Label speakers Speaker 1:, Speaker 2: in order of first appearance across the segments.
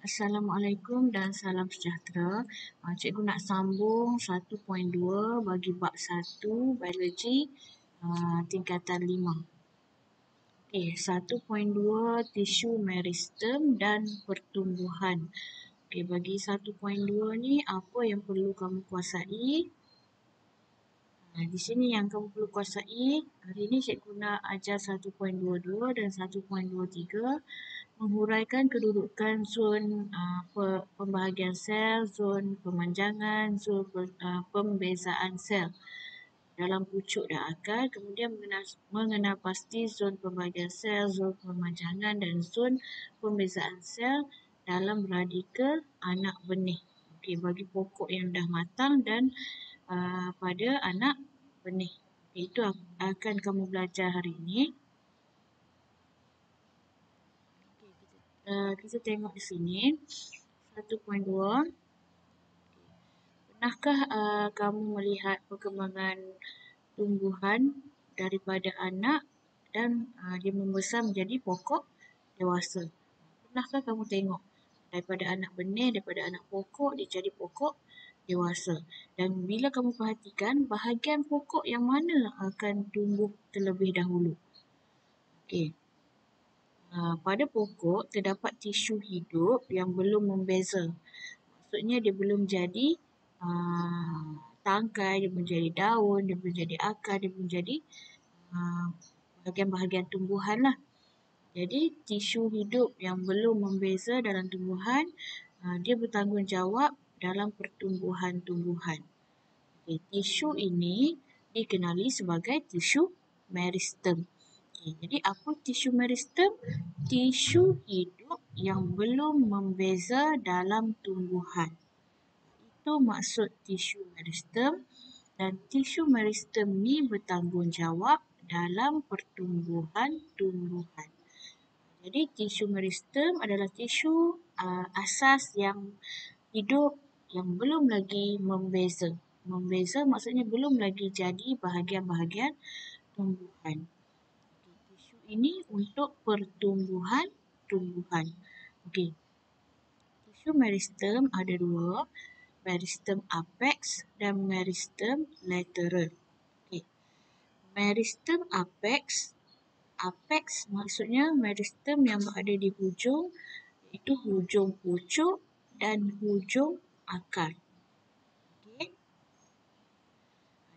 Speaker 1: Assalamualaikum dan salam sejahtera. Cikgu nak sambung 1.2 bagi bab 1 biologi tingkatan 5. Okey, 1.2 tisu meristem dan pertumbuhan. Okey, bagi 1.2 ni apa yang perlu kamu kuasai? Di sini yang kamu perlu kuasai. Hari ini cikgu nak ajar 1.22 dan 1.23. Menghuraikan kedudukan zon pembahagian sel, zon pemanjangan, zon pembezaan sel dalam pucuk dan akar, kemudian mengenal pasti zon pembahagian sel, zon pemanjangan dan zon pembezaan sel dalam radikel anak benih. Okey, bagi pokok yang dah matang dan pada anak benih. Itu akan kamu belajar hari ini. Kita tengok di sini 1.2. Pernahkah kamu melihat perkembangan tumbuhan daripada anak dan dia membesar menjadi pokok dewasa? Pernahkah kamu tengok daripada anak benih, daripada anak pokok dia jadi pokok dewasa? Dan bila kamu perhatikan bahagian pokok yang mana akan tumbuh terlebih dahulu? Okey. Pada pokok terdapat tisu hidup yang belum membeza. Maksudnya dia belum jadi tangkai, dia belum jadi daun, dia belum jadi akar, dia belum jadi bahagian-bahagian tumbuhan lah. Jadi tisu hidup yang belum membeza dalam tumbuhan, dia bertanggungjawab dalam pertumbuhan tumbuhan. Okay, tisu ini dikenali sebagai tisu meristem. Jadi apa tisu meristem? Tisu hidup yang belum membeza dalam tumbuhan. Itu maksud tisu meristem, dan tisu meristem ni bertanggungjawab dalam pertumbuhan tumbuhan. Jadi tisu meristem adalah tisu asas yang hidup yang belum lagi membeza. Membeza maksudnya belum lagi jadi bahagian-bahagian tumbuhan. Tisu ini untuk pertumbuhan tumbuhan. Okey. Tisu meristem ada dua, meristem apex dan meristem lateral. Okay. Meristem apex, apex maksudnya meristem yang berada di hujung, iaitu hujung pucuk dan hujung akar. Okay.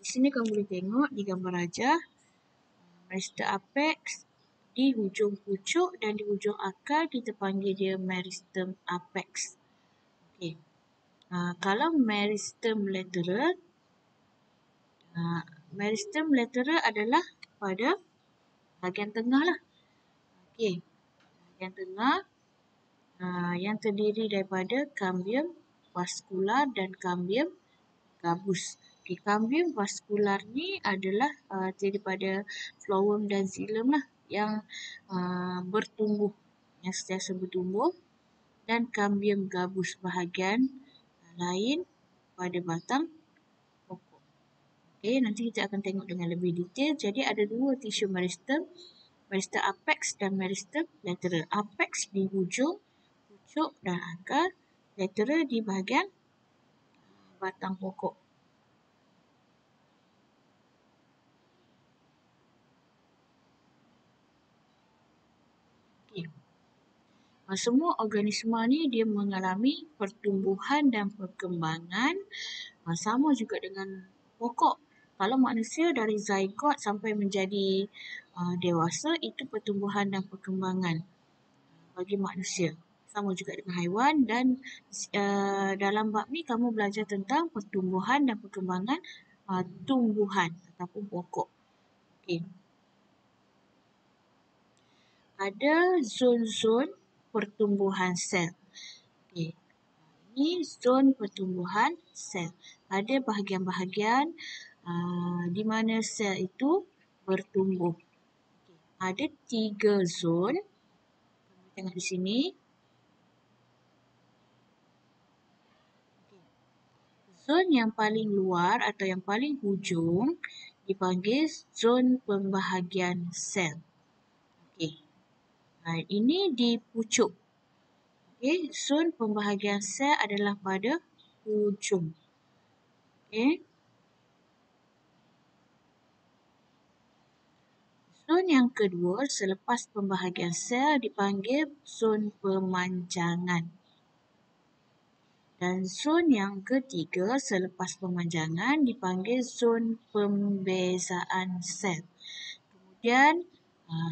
Speaker 1: Di sini kamu boleh tengok di gambar rajah, meristem apex di hujung pucuk dan di hujung akar kita panggil dia meristem apex. Okay. Kalau meristem lateral, meristem lateral adalah pada bahagian tengah lah. Okey, bahagian tengah yang terdiri daripada kambium vaskular dan kambium gabus. Okay, kambium vaskular ni adalah daripada phloem dan xilem lah yang bertumbuh, yang sentiasa bertumbuh, dan kambium gabus bahagian lain pada batang pokok. Okey, nanti kita akan tengok dengan lebih detail. Jadi ada dua tisu meristem, meristem apex dan meristem lateral. Apex di hujung pucuk dan akar, lateral di bahagian batang pokok. Okey. Semua organisma ni dia mengalami pertumbuhan dan perkembangan sama juga dengan pokok. Kalau manusia dari zygote sampai menjadi dewasa, itu pertumbuhan dan perkembangan bagi manusia. Sama juga dengan haiwan, dan dalam bab ni kamu belajar tentang pertumbuhan dan perkembangan tumbuhan ataupun pokok. Okay. Ada zon-zon pertumbuhan sel. Okay. Ini zon pertumbuhan sel. Ada bahagian-bahagian di mana sel itu bertumbuh. Okay. Ada 3 zon. Kamu tengok di sini. Okay. Zon yang paling luar atau yang paling hujung dipanggil zon pembahagian sel. Okay. Ini di pucuk. Okey, zon pembahagian sel adalah pada hujung. Okey. Zon yang kedua selepas pembahagian sel dipanggil zon pemanjangan. Dan zon yang ketiga selepas pemanjangan dipanggil zon pembezaan sel. Kemudian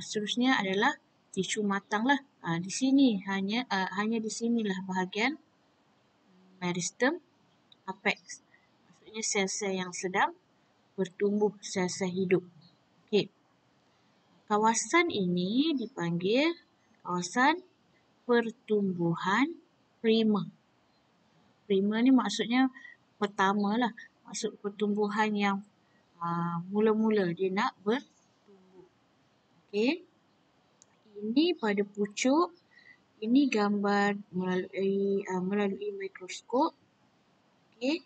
Speaker 1: seterusnya adalah tisu matanglah. Di sini hanya di sinilah bahagian meristem apex. Maksudnya sel-sel yang sedang bertumbuh, sel-sel hidup. Okey. Kawasan ini dipanggil kawasan pertumbuhan prima. Prima ni maksudnya pertama lah. Maksud pertumbuhan yang mula-mula dia nak bertumbuh. Okey. Ini pada pucuk. Ini gambar melalui mikroskop. Okey.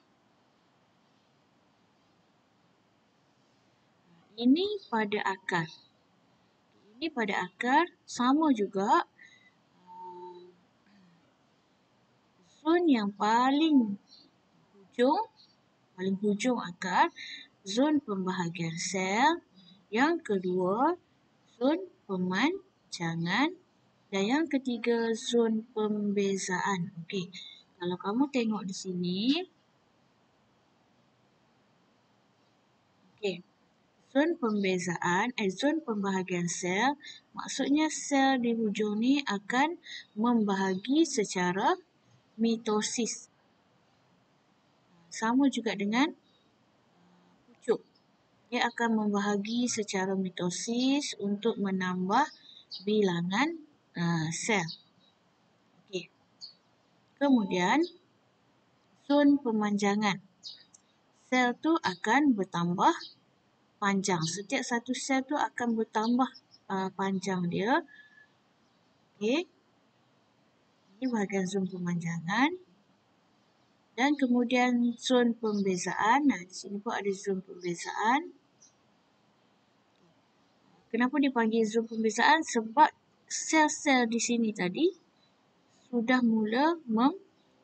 Speaker 1: Ini pada akar. Ini pada akar sama juga. Zon yang paling hujung akar, zon pembahagian sel. Yang kedua, zon pemanjangan. Dan yang ketiga, zon pembezaan. Okey. Kalau kamu tengok di sini. Okey. Zon pembezaan, zon pembahagian sel, maksudnya sel di hujung ni akan membahagi secara mitosis. Sama juga dengan pucuk. Dia akan membahagi secara mitosis untuk menambah bilangan sel. Okey. Kemudian, zon pemanjangan. Sel tu akan bertambah panjang. Setiap satu sel tu akan bertambah panjang dia. Okey. Ini bahagian zon pemanjangan. Dan kemudian zon pembezaan. Di sini pun ada zon pembezaan. Kenapa dipanggil zon pembezaan? Sebab sel-sel di sini tadi sudah mula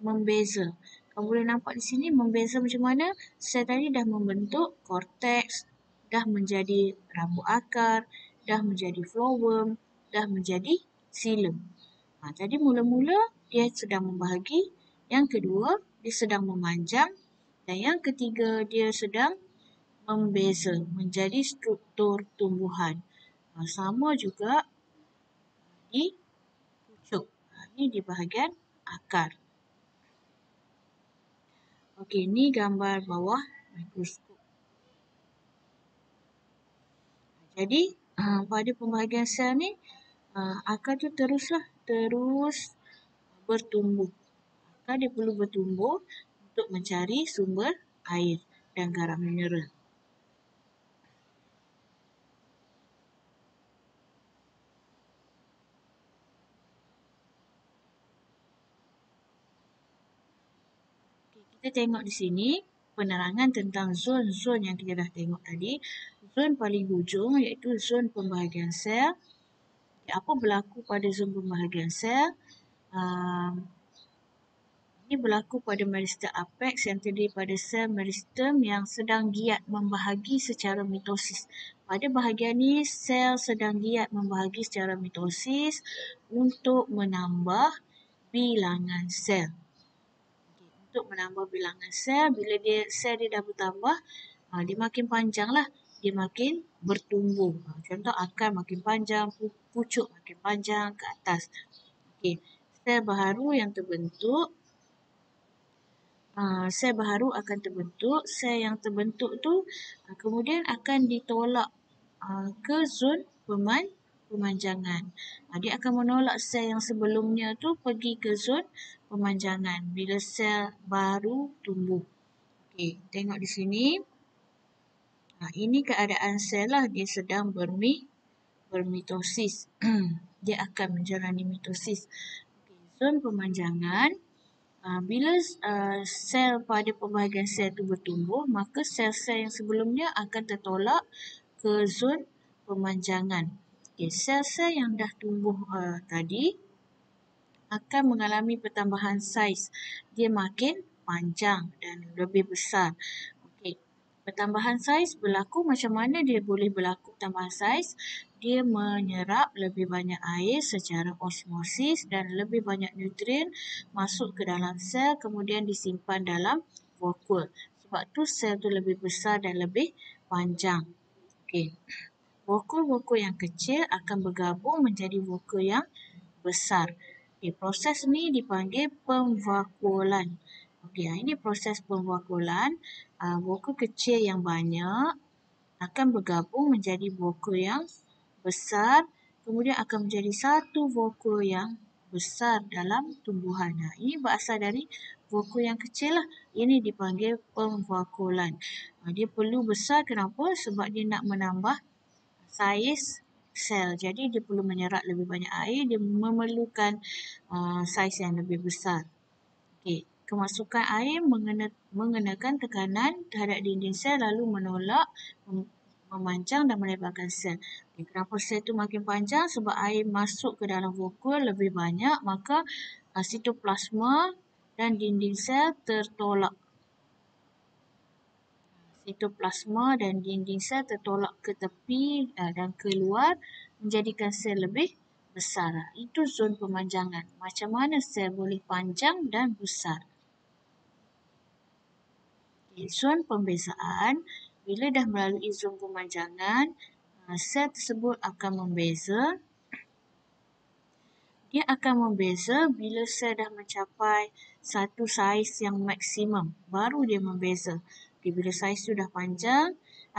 Speaker 1: membeza. Kamu boleh nampak di sini membeza macam mana? Sel tadi dah membentuk korteks, dah menjadi rambut akar, dah menjadi flowworm, dah menjadi xilem. Jadi mula-mula dia sedang membahagi, yang kedua dia sedang memanjang, dan yang ketiga dia sedang membeza menjadi struktur tumbuhan. Sama juga di pucuk. Ini di bahagian akar. Okey, ini gambar bawah mikroskop. Jadi, pada pembahagian sel ni, akar tu terus bertumbuh. Akar dia perlu bertumbuh untuk mencari sumber air dan garam mineral. Kita tengok di sini penerangan tentang zon-zon yang kita dah tengok tadi. Zon paling hujung iaitu zon pembahagian sel. Apa berlaku pada zon pembahagian sel? Ini berlaku pada meristem apex yang terdiri pada sel meristem yang sedang giat membahagi secara mitosis. Pada bahagian ini, sel sedang giat membahagi secara mitosis untuk menambah bilangan sel. Untuk menambah bilangan sel, bila sel dia dah bertambah, dia makin panjang lah. Dia makin bertumbuh. Contoh akar makin panjang, pucuk makin panjang ke atas. Okey, sel baharu yang terbentuk, sel baharu akan terbentuk. Sel yang terbentuk tu kemudian akan ditolak ke zon pemanjangan. Dia akan menolak sel yang sebelumnya tu pergi ke zon pemanjangan bila sel baru tumbuh. Okey, tengok di sini. Ini keadaan sel lah, dia sedang bermitosis. Dia akan menjalani mitosis. Zon pemanjangan, bila sel pada pembahagian sel itu bertumbuh, maka sel-sel yang sebelumnya akan tertolak ke zon pemanjangan. Sel-sel yang dah tumbuh tadi akan mengalami pertambahan saiz. Dia makin panjang dan lebih besar. Okey. Pertambahan saiz berlaku macam mana dia boleh berlaku pertambahan saiz? Dia menyerap lebih banyak air secara osmosis dan lebih banyak nutrien masuk ke dalam sel kemudian disimpan dalam vakuol. Sebab tu sel tu lebih besar dan lebih panjang. Okey. Vakuol-vakuol yang kecil akan bergabung menjadi vakuol yang besar. Okay, proses ni dipanggil pemvakuolan. Okay, ini proses pemvakuolan. Vakuol kecil yang banyak akan bergabung menjadi vakuol yang besar, kemudian akan menjadi satu vakuol yang besar dalam tumbuhan. Ini berasal dari vakuol yang kecil lah. Ini dipanggil pemvakuolan. Dia perlu besar kenapa? Sebab dia nak menambah saiz sel. Jadi dia perlu menyerap lebih banyak air, dia memerlukan saiz yang lebih besar. Okey, kemasukan air mengenakan tekanan terhadap dinding sel lalu menolak memanjang dan melebarkan sel. Okay, kenapa sel tu makin panjang? Sebab air masuk ke dalam vakuol lebih banyak, maka sitoplasma dan dinding sel tertolak. Sitoplasma dan dinding sel tertolak ke tepi dan keluar menjadikan sel lebih besar. Itu zon pemanjangan. Macam mana sel boleh panjang dan besar? Zon pembezaan, bila dah melalui zon pemanjangan, sel tersebut akan membeza. Dia akan membeza bila sel dah mencapai satu saiz yang maksimum. Baru dia membeza. Okay, bila saiz tu dah panjang,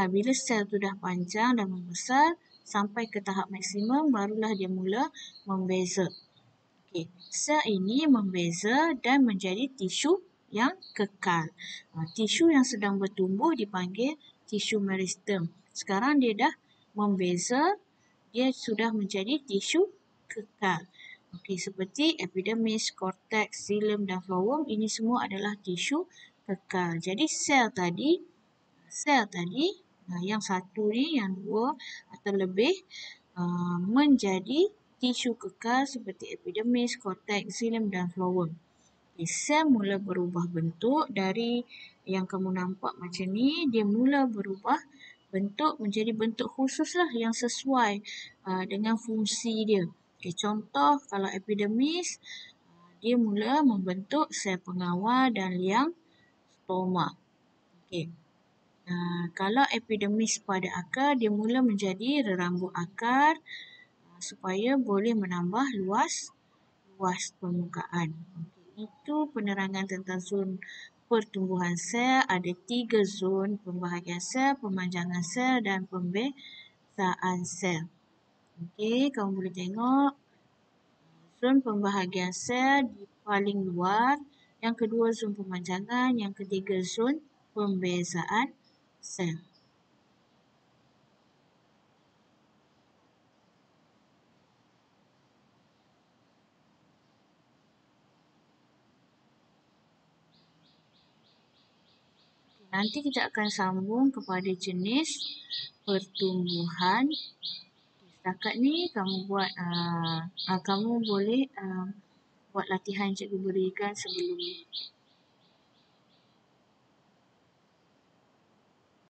Speaker 1: bila sel tu dah panjang dan membesar sampai ke tahap maksimum, barulah dia mula membeza. Okay, sel ini membeza dan menjadi tisu yang kekal. Tisu yang sedang bertumbuh dipanggil tisu meristem. Sekarang dia dah membeza, dia sudah menjadi tisu kekal. Okey, seperti epidermis, korteks, xilem dan phloem, ini semua adalah tisu kekal. Jadi sel tadi yang satu ni, yang dua atau lebih menjadi tisu kekal seperti epidermis, korteks, xilem dan phloem. Sel mula berubah bentuk dari yang kamu nampak macam ni, dia mula berubah bentuk menjadi bentuk khusus lah yang sesuai dengan fungsi dia. Okay, contoh kalau epidermis, dia mula membentuk sel pengawal dan liang stoma. Okay. Kalau epidermis pada akar, dia mula menjadi rerambut akar supaya boleh menambah luas permukaan. Okay. Itu penerangan tentang zon pertumbuhan sel. Ada 3 zon: pembahagian sel, pemanjangan sel dan pembezaan sel. Okey, kamu boleh tengok zon pembahagian sel di paling luar, yang kedua zon pemanjangan, yang ketiga zon pembezaan sel. Nanti kita akan sambung kepada jenis pertumbuhan. Setakat ni kamu buat kamu boleh buat latihan cikgu berikan sebelum ni.